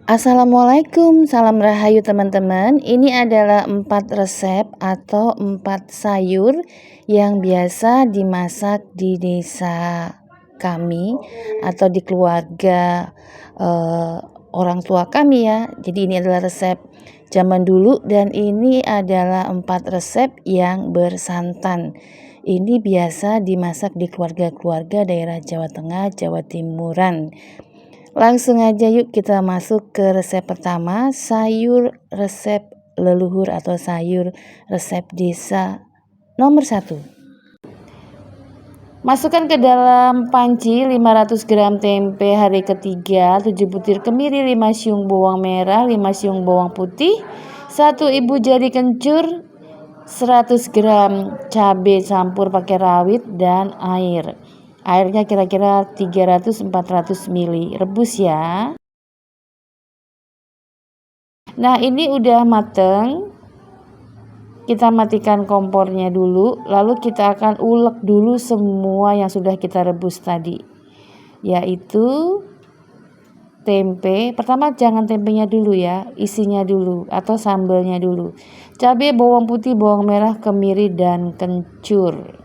Assalamualaikum, salam rahayu teman-teman. Ini adalah 4 resep atau 4 sayur yang biasa dimasak di desa kami atau di keluarga orang tua kami ya. Jadi ini adalah resep zaman dulu dan ini adalah 4 resep yang bersantan. Ini biasa dimasak di keluarga-keluarga daerah Jawa Tengah, Jawa Timuran. Langsung aja yuk kita masuk ke resep pertama, sayur resep leluhur atau sayur resep desa nomor 1. Masukkan ke dalam panci 500 gram tempe hari ketiga, 7 butir kemiri, 5 siung bawang merah, 5 siung bawang putih, 1 ibu jari kencur, 100 gram cabai campur pakai rawit dan air. Airnya kira-kira 300-400 ml. Rebus ya. Nah, ini udah mateng. Kita matikan kompornya dulu, lalu kita akan ulek dulu semua yang sudah kita rebus tadi. Yaitu tempe. Pertama jangan tempenya dulu ya, isinya dulu atau sambalnya dulu. Cabai, bawang putih, bawang merah, kemiri dan kencur.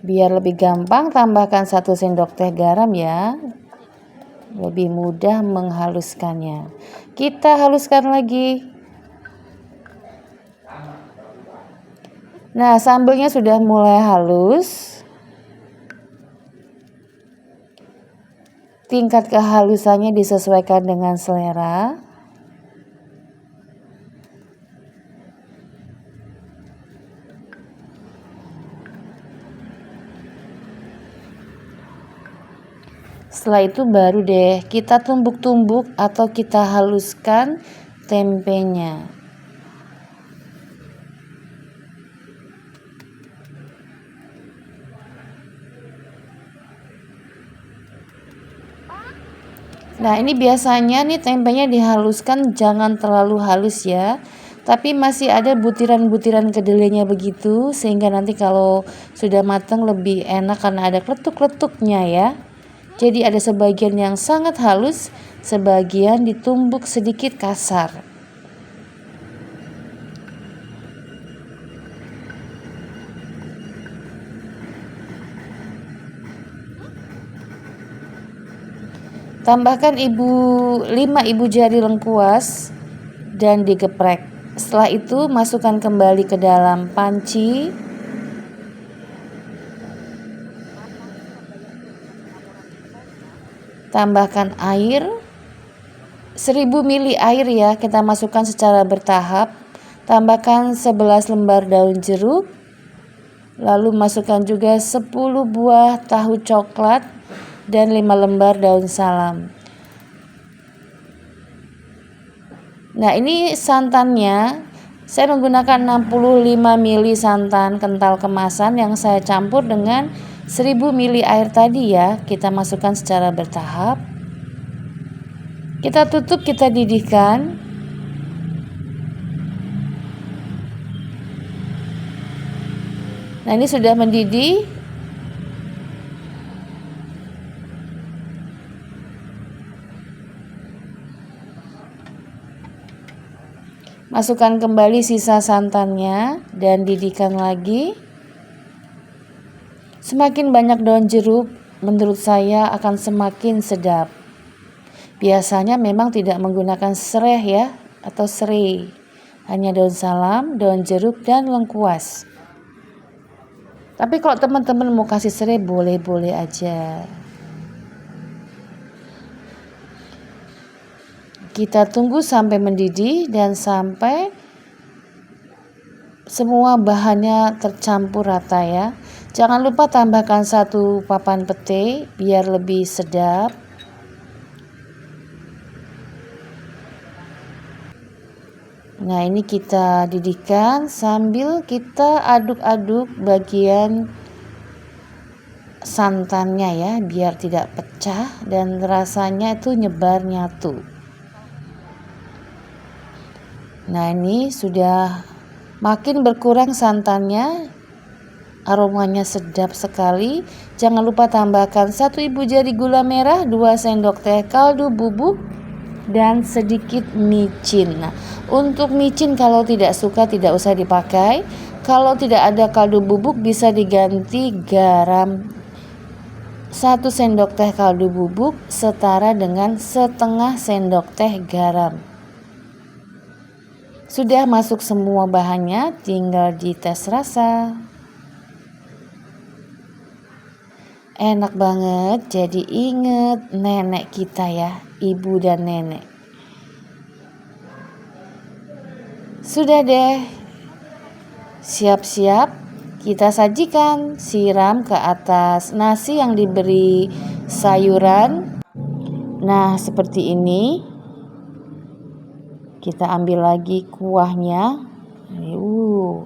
Biar lebih gampang, tambahkan 1 sendok teh garam ya. Lebih mudah menghaluskannya. Kita haluskan lagi. Nah, sambalnya sudah mulai halus. Tingkat kehalusannya disesuaikan dengan selera. Setelah itu baru deh kita tumbuk-tumbuk atau kita haluskan tempenya. Nah, ini biasanya nih tempenya dihaluskan jangan terlalu halus ya. Tapi masih ada butiran-butiran kedelainya begitu, sehingga nanti kalau sudah matang lebih enak karena ada kletuk-kletuknya ya. Jadi ada sebagian yang sangat halus, sebagian ditumbuk sedikit kasar. Tambahkan 5 ibu jari lengkuas dan digeprek. Setelah itu masukkan kembali ke dalam panci. Tambahkan air 1000 ml air ya, kita masukkan secara bertahap. Tambahkan 11 lembar daun jeruk. Lalu masukkan juga 10 buah tahu coklat dan 5 lembar daun salam. Nah, ini santannya saya menggunakan 65 ml santan kental kemasan yang saya campur dengan 1000 ml air tadi ya. Kita masukkan secara bertahap. Kita tutup, kita didihkan. Nah, ini sudah mendidih. Masukkan kembali sisa santannya dan didihkan lagi. Semakin banyak daun jeruk, menurut saya akan semakin sedap. Biasanya memang tidak menggunakan serai ya atau serai. Hanya daun salam, daun jeruk dan lengkuas. Tapi kalau teman-teman mau kasih serai boleh-boleh aja. Kita tunggu sampai mendidih dan sampai semua bahannya tercampur rata ya. Jangan lupa tambahkan 1 papan pete biar lebih sedap. Nah, ini kita didihkan sambil kita aduk-aduk bagian santannya ya, biar tidak pecah dan rasanya itu nyebar nyatu. Nah, ini sudah makin berkurang santannya, aromanya sedap sekali. Jangan lupa tambahkan 1 ibu jari gula merah, 2 sendok teh kaldu bubuk, dan sedikit micin. Nah, untuk micin kalau tidak suka tidak usah dipakai. Kalau tidak ada kaldu bubuk bisa diganti garam. 1 sendok teh kaldu bubuk setara dengan setengah sendok teh garam. Sudah masuk semua bahannya, tinggal dites rasa. Enak banget, jadi inget nenek kita ya, ibu dan nenek. Sudah deh, siap-siap kita sajikan, siram ke atas nasi yang diberi sayuran. Nah, seperti ini. Kita ambil lagi kuahnya.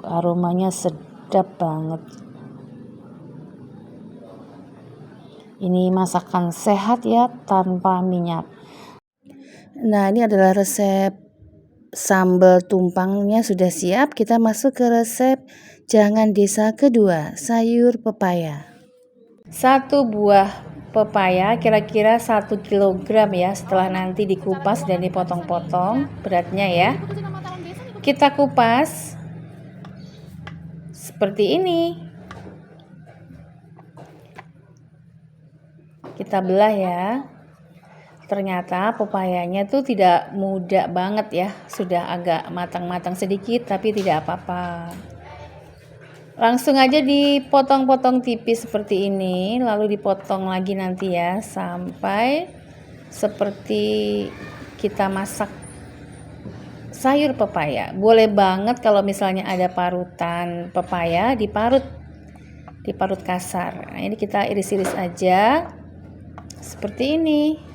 Aromanya sedap banget. Ini masakan sehat ya, tanpa minyak. Nah, ini adalah resep sambal tumpangnya sudah siap. Kita masuk ke resep jangan desa kedua, sayur pepaya. 1 buah pepaya kira-kira 1 kilogram ya, setelah nanti dikupas dan dipotong-potong beratnya ya. Kita kupas seperti ini. Kita belah ya. Ternyata pepayanya tuh tidak muda banget ya, sudah agak matang-matang sedikit tapi tidak apa-apa. Langsung aja dipotong-potong tipis seperti ini, lalu dipotong lagi nanti ya, sampai seperti kita masak sayur pepaya. Boleh banget kalau misalnya ada parutan pepaya, diparut kasar. Nah, ini kita iris-iris aja seperti ini.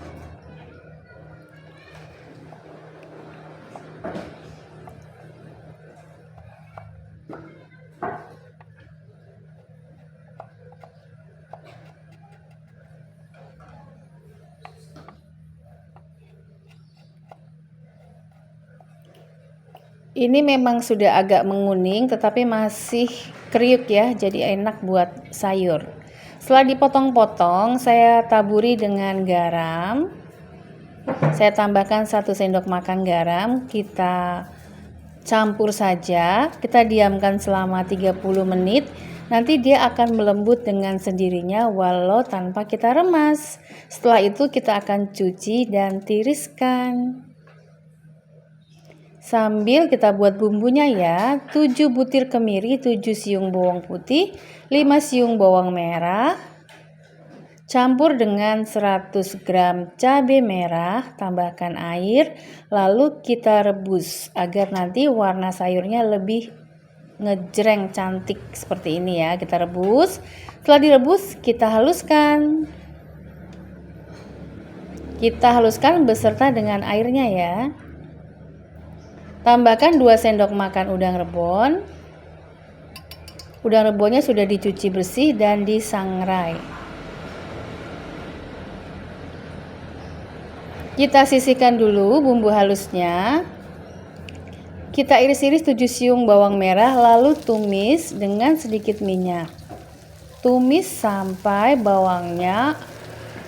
Ini memang sudah agak menguning tetapi masih kriuk ya, jadi enak buat sayur. Setelah dipotong-potong, saya taburi dengan garam. Saya tambahkan 1 sendok makan garam, kita campur saja. Kita diamkan selama 30 menit. Nanti dia akan melembut dengan sendirinya walau tanpa kita remas. Setelah itu kita akan cuci dan tiriskan. Sambil kita buat bumbunya ya, 7 butir kemiri, 7 siung bawang putih, 5 siung bawang merah, campur dengan 100 gram cabai merah, tambahkan air, lalu kita rebus agar nanti warna sayurnya lebih ngejreng cantik seperti ini ya. Kita rebus, setelah direbus kita haluskan. Kita haluskan beserta dengan airnya ya. Tambahkan 2 sendok makan udang rebon. Udang rebonnya sudah dicuci bersih dan disangrai. Kita sisihkan dulu bumbu halusnya. Kita iris-iris 7 siung bawang merah lalu tumis dengan sedikit minyak. Tumis sampai bawangnya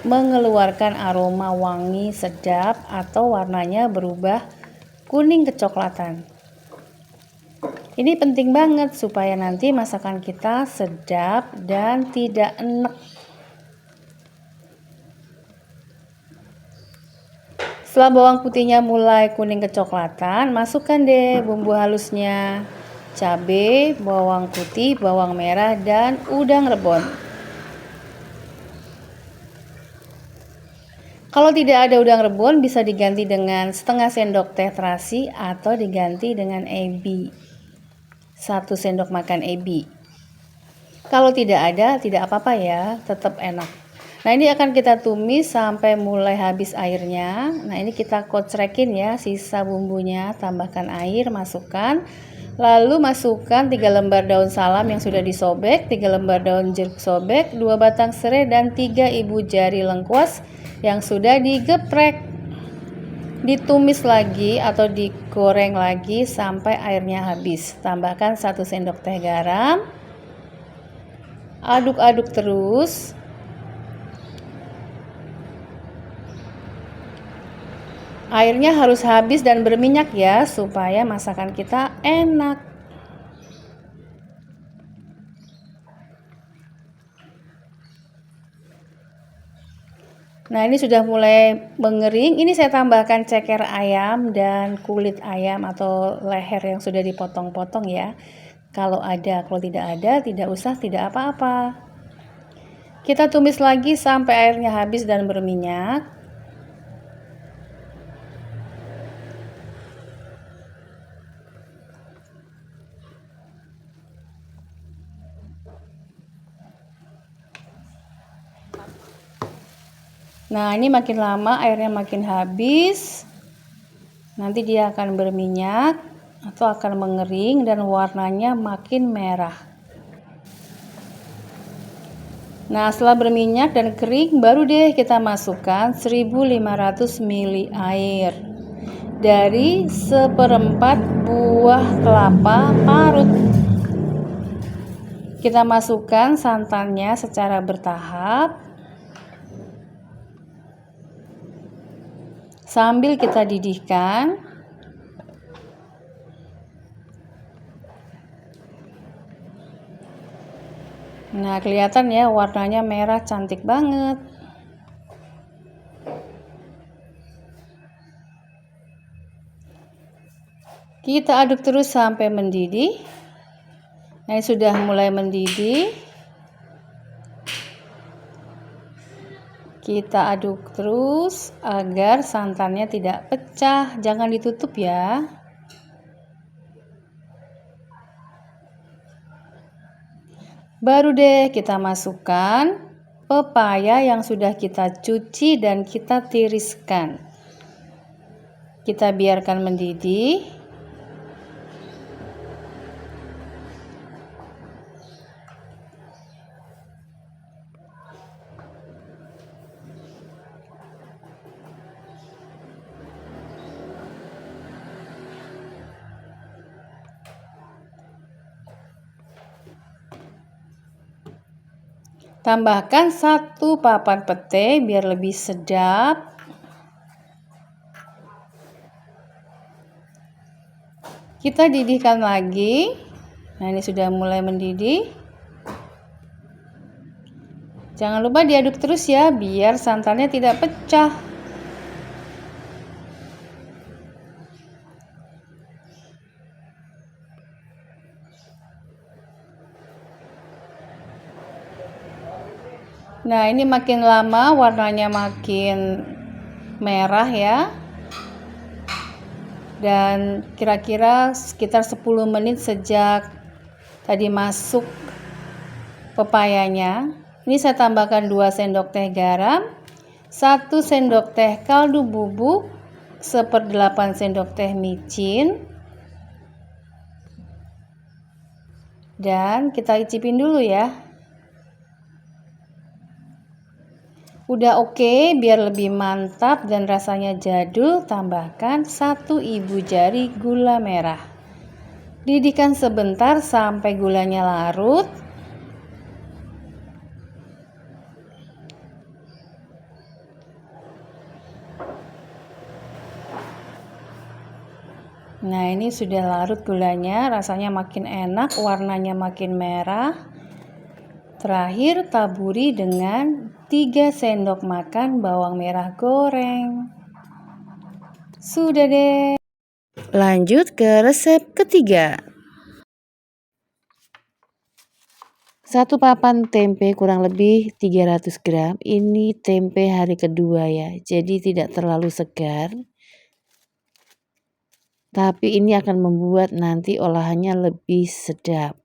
mengeluarkan aroma wangi sedap atau warnanya berubah kuning kecoklatan. Ini penting banget supaya nanti masakan kita sedap dan tidak enek. Setelah bawang putihnya mulai kuning kecoklatan, masukkan deh bumbu halusnya. Cabai, bawang putih, bawang merah, dan udang rebon. Kalau tidak ada udang rebon bisa diganti dengan setengah sendok teh terasi atau diganti dengan ebi. 1 sendok makan ebi. Kalau tidak ada, tidak apa-apa ya, tetap enak. Nah, ini akan kita tumis sampai mulai habis airnya. Nah, ini kita kocrekin ya sisa bumbunya, tambahkan air, masukkan. Lalu masukkan 3 lembar daun salam yang sudah disobek, 3 lembar daun jeruk sobek, 2 batang serai, dan 3 ibu jari lengkuas yang sudah digeprek. Ditumis lagi atau digoreng lagi sampai airnya habis. Tambahkan 1 sendok teh garam. Aduk-aduk terus. Airnya harus habis dan berminyak ya, supaya masakan kita enak. Nah, ini sudah mulai mengering. Ini saya tambahkan ceker ayam dan kulit ayam atau leher yang sudah dipotong-potong ya. Kalau ada, kalau tidak ada, tidak usah, tidak apa-apa. Kita tumis lagi sampai airnya habis dan berminyak. Nah, ini makin lama airnya makin habis. Nanti dia akan berminyak atau akan mengering dan warnanya makin merah. Nah, setelah berminyak dan kering, baru deh kita masukkan 1500 ml air dari 1/4 buah kelapa parut. Kita masukkan santannya secara bertahap sambil kita didihkan. Nah, kelihatan ya warnanya merah, cantik banget. Kita aduk terus sampai mendidih. Nah, ini sudah mulai mendidih. Kita aduk terus agar santannya tidak pecah. Jangan ditutup ya. Baru deh kita masukkan pepaya yang sudah kita cuci dan kita tiriskan. Kita biarkan mendidih. Tambahkan 1 papan pete biar lebih sedap. Kita didihkan lagi. Nah, ini sudah mulai mendidih. Jangan lupa diaduk terus ya, biar santannya tidak pecah. Nah, ini makin lama warnanya makin merah ya. Dan kira-kira sekitar 10 menit sejak tadi masuk pepayanya. Ini saya tambahkan 2 sendok teh garam, 1 sendok teh kaldu bubuk, 1/8 sendok teh micin. Dan kita icipin dulu ya. Udah oke, biar lebih mantap dan rasanya jadul, tambahkan 1 ibu jari gula merah. Didihkan sebentar sampai gulanya larut. Nah, ini sudah larut gulanya, rasanya makin enak, warnanya makin merah. Terakhir, taburi dengan 3 sendok makan bawang merah goreng. Sudah deh. Lanjut ke resep ketiga. 1 papan tempe kurang lebih 300 gram. Ini tempe hari kedua ya, jadi tidak terlalu segar. Tapi ini akan membuat nanti olahannya lebih sedap.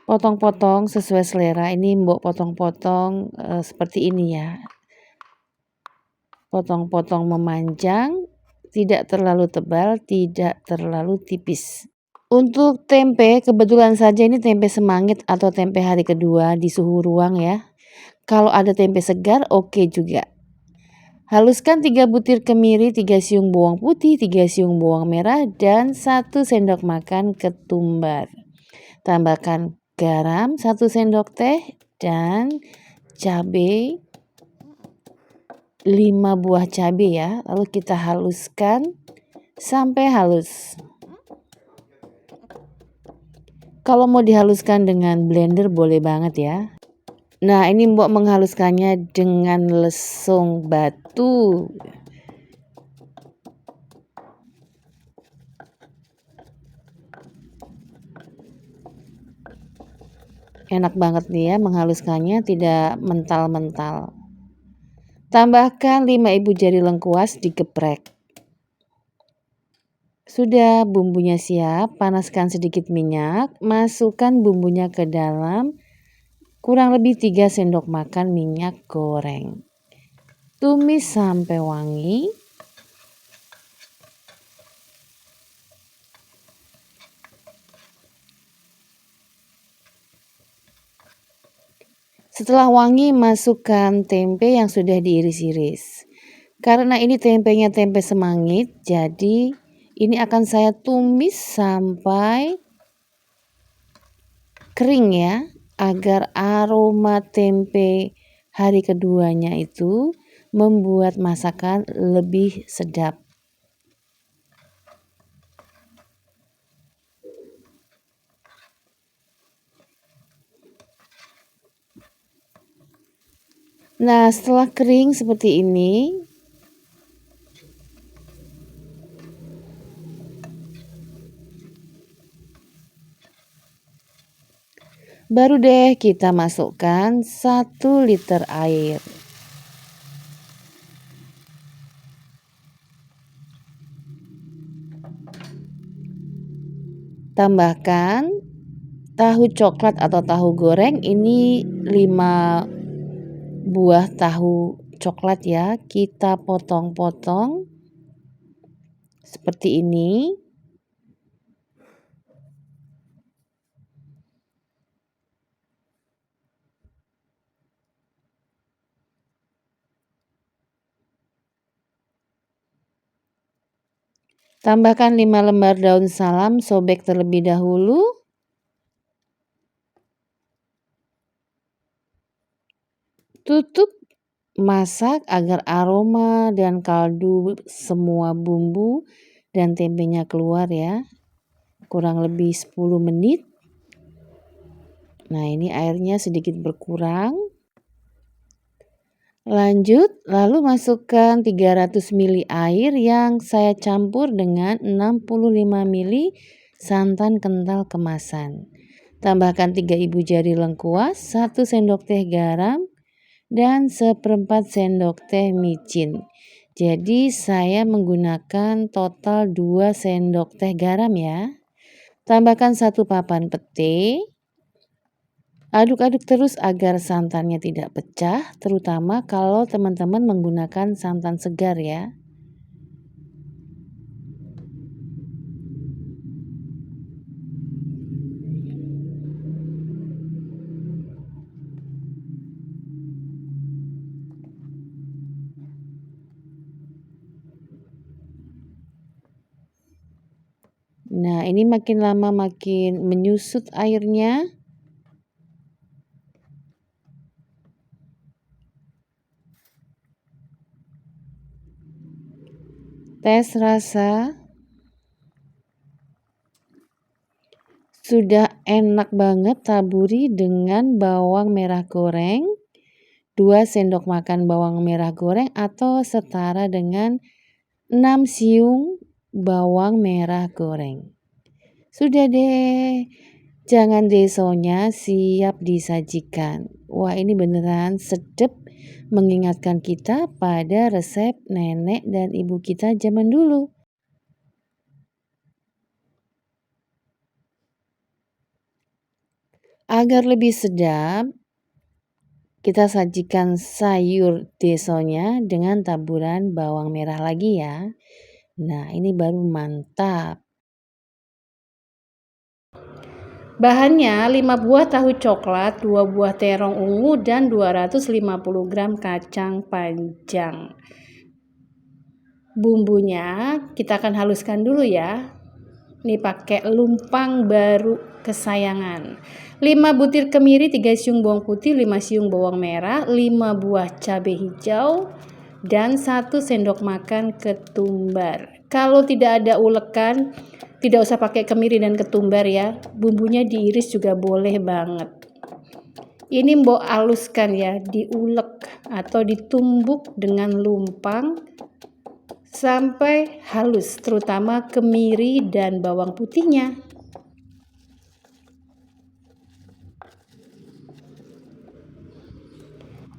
Potong-potong sesuai selera. Ini mbok potong-potong seperti ini ya. Potong-potong memanjang tidak terlalu tebal, tidak terlalu tipis. Untuk tempe, kebetulan saja ini tempe semangit atau tempe hari kedua di suhu ruang ya. Kalau ada tempe segar, oke juga. Haluskan 3 butir kemiri, 3 siung bawang putih, 3 siung bawang merah, dan 1 sendok makan ketumbar. Tambahkan garam 1 sendok teh dan cabai 5 buah cabai ya. Lalu kita haluskan sampai halus. Kalau mau dihaluskan dengan blender boleh banget ya. Nah, ini Mbok menghaluskannya dengan lesung batu. Enak banget nih ya menghaluskannya, tidak mental-mental. Tambahkan 5 ibu jari lengkuas digeprek. Sudah bumbunya siap, panaskan sedikit minyak, masukkan bumbunya ke dalam, kurang lebih 3 sendok makan minyak goreng. Tumis sampai wangi. Setelah wangi, masukkan tempe yang sudah diiris-iris. Karena ini tempenya tempe semangit, jadi ini akan saya tumis sampai kering ya, agar aroma tempe hari keduanya itu membuat masakan lebih sedap. Nah, setelah kering seperti ini, baru deh kita masukkan 1 liter air. Tambahkan tahu coklat atau tahu goreng, ini 5 buah tahu coklat ya. Kita potong-potong seperti ini. Tambahkan 5 lembar daun salam, sobek terlebih dahulu. Tutup, masak agar aroma dan kaldu semua bumbu dan tempenya keluar ya. Kurang lebih 10 menit. Nah, ini airnya sedikit berkurang. Lanjut, lalu masukkan 300 ml air yang saya campur dengan 65 ml santan kental kemasan. Tambahkan 3 ibu jari lengkuas, 1 sendok teh garam, dan 1/4 sendok teh micin. Jadi saya menggunakan total 2 sendok teh garam ya. Tambahkan 1 papan pete. Aduk-aduk terus agar santannya tidak pecah, terutama kalau teman-teman menggunakan santan segar ya. Nah, ini makin lama makin menyusut airnya. Tes rasa. Sudah enak banget, taburi dengan bawang merah goreng. 2 sendok makan bawang merah goreng atau setara dengan 6 siung bawang merah goreng. Sudah deh, jangan desonya siap disajikan. Wah, ini beneran sedap, mengingatkan kita pada resep nenek dan ibu kita zaman dulu. Agar lebih sedap, kita sajikan sayur desonya dengan taburan bawang merah lagi ya. Nah, ini baru mantap. Bahannya 5 buah tahu coklat, 2 buah terong ungu, dan 250 gram kacang panjang. Bumbunya kita akan haluskan dulu ya. Ini pakai lumpang baru kesayangan. 5 butir kemiri, 3 siung bawang putih, 5 siung bawang merah, 5 buah cabai hijau, dan 1 sendok makan ketumbar. Kalau tidak ada ulekan, tidak usah pakai kemiri dan ketumbar ya. Bumbunya diiris juga boleh banget. Ini mbok haluskan ya, diulek atau ditumbuk dengan lumpang sampai halus, terutama kemiri dan bawang putihnya.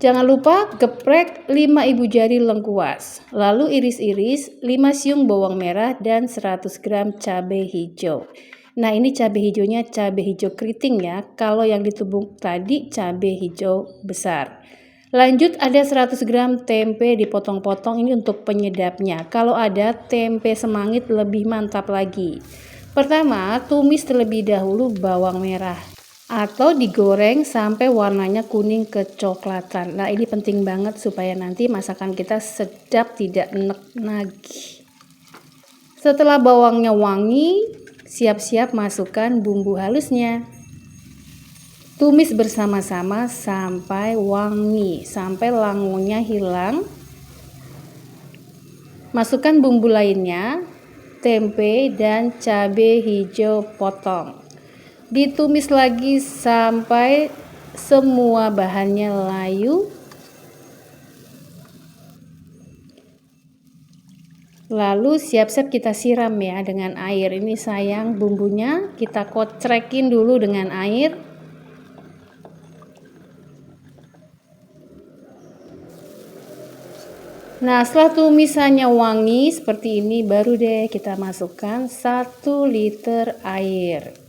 Jangan lupa geprek 5 ibu jari lengkuas, lalu iris-iris 5 siung bawang merah dan 100 gram cabai hijau. Nah, ini cabai hijaunya cabai hijau keriting ya, kalau yang ditumbuk tadi cabai hijau besar. Lanjut ada 100 gram tempe dipotong-potong, ini untuk penyedapnya. Kalau ada tempe semangit lebih mantap lagi. Pertama, tumis terlebih dahulu bawang merah atau digoreng sampai warnanya kuning kecoklatan. Nah, ini penting banget supaya nanti masakan kita sedap, tidak enek nagih. Setelah bawangnya wangi, siap-siap masukkan bumbu halusnya. Tumis bersama-sama sampai wangi, sampai langunya hilang. Masukkan bumbu lainnya, tempe dan cabai hijau potong. Ditumis lagi sampai semua bahannya layu. Lalu siap-siap kita siram ya dengan air. Ini sayang bumbunya, kita kocrekin dulu dengan air. Nah, setelah tumisannya wangi seperti ini, baru deh kita masukkan 1 liter air.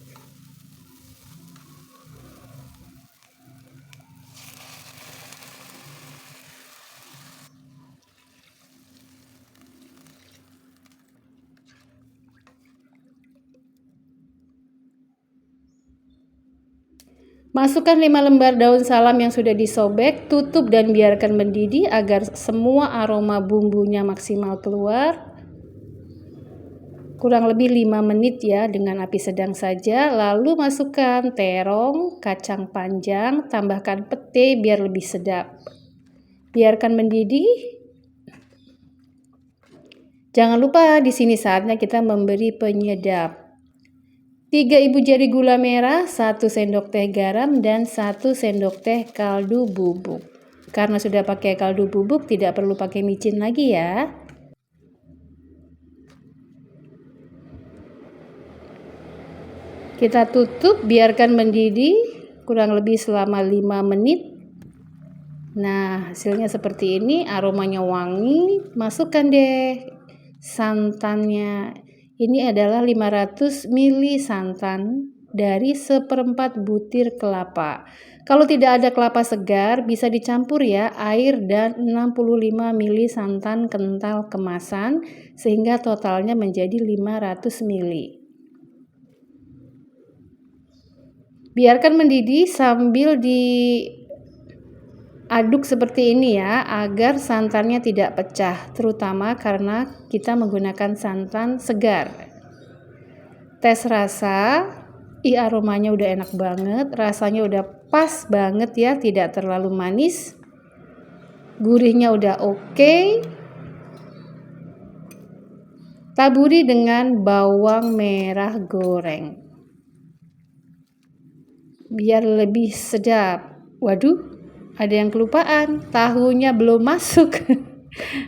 Masukkan 5 lembar daun salam yang sudah disobek, tutup dan biarkan mendidih agar semua aroma bumbunya maksimal keluar. Kurang lebih 5 menit ya dengan api sedang saja. Lalu masukkan terong, kacang panjang, tambahkan pete biar lebih sedap. Biarkan mendidih. Jangan lupa di sini saatnya kita memberi penyedap. 3 ibu jari gula merah, 1 sendok teh garam, dan 1 sendok teh kaldu bubuk. Karena sudah pakai kaldu bubuk, tidak perlu pakai micin lagi ya. Kita tutup, biarkan mendidih kurang lebih selama 5 menit. Nah, hasilnya seperti ini, aromanya wangi. Masukkan deh santannya. Ini adalah 500 ml santan dari 1/4 butir kelapa. Kalau tidak ada kelapa segar, bisa dicampur ya air dan 65 ml santan kental kemasan sehingga totalnya menjadi 500 ml. Biarkan mendidih sambil diaduk seperti ini ya, agar santannya tidak pecah, terutama karena kita menggunakan santan segar. Tes rasa, aromanya udah enak banget, rasanya udah pas banget ya, tidak terlalu manis. Gurihnya udah oke. Taburi dengan bawang merah goreng. Biar lebih sedap. Waduh, ada yang kelupaan, tahunya belum masuk.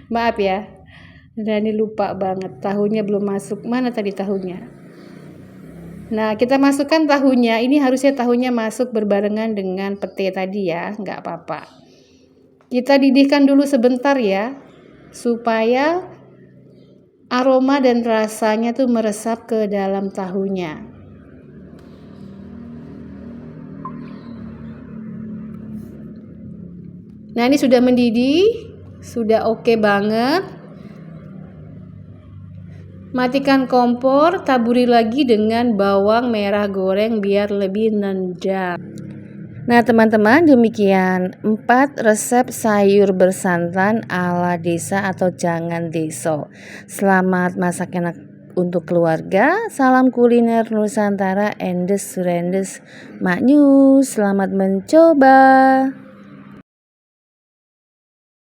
Maaf ya, Dani lupa banget, tahunya belum masuk. Mana tadi tahunya? Nah, kita masukkan tahunya. Ini harusnya tahunya masuk berbarengan dengan pete tadi ya, nggak apa-apa. Kita didihkan dulu sebentar ya, supaya aroma dan rasanya tuh meresap ke dalam tahunya. Nah, ini sudah mendidih, sudah oke banget. Matikan kompor, taburi lagi dengan bawang merah goreng biar lebih nendang. Nah teman-teman, demikian 4 resep sayur bersantan ala desa atau jangan deso. Selamat masak enak untuk keluarga. Salam kuliner Nusantara, endes surendes maknyus. Selamat mencoba.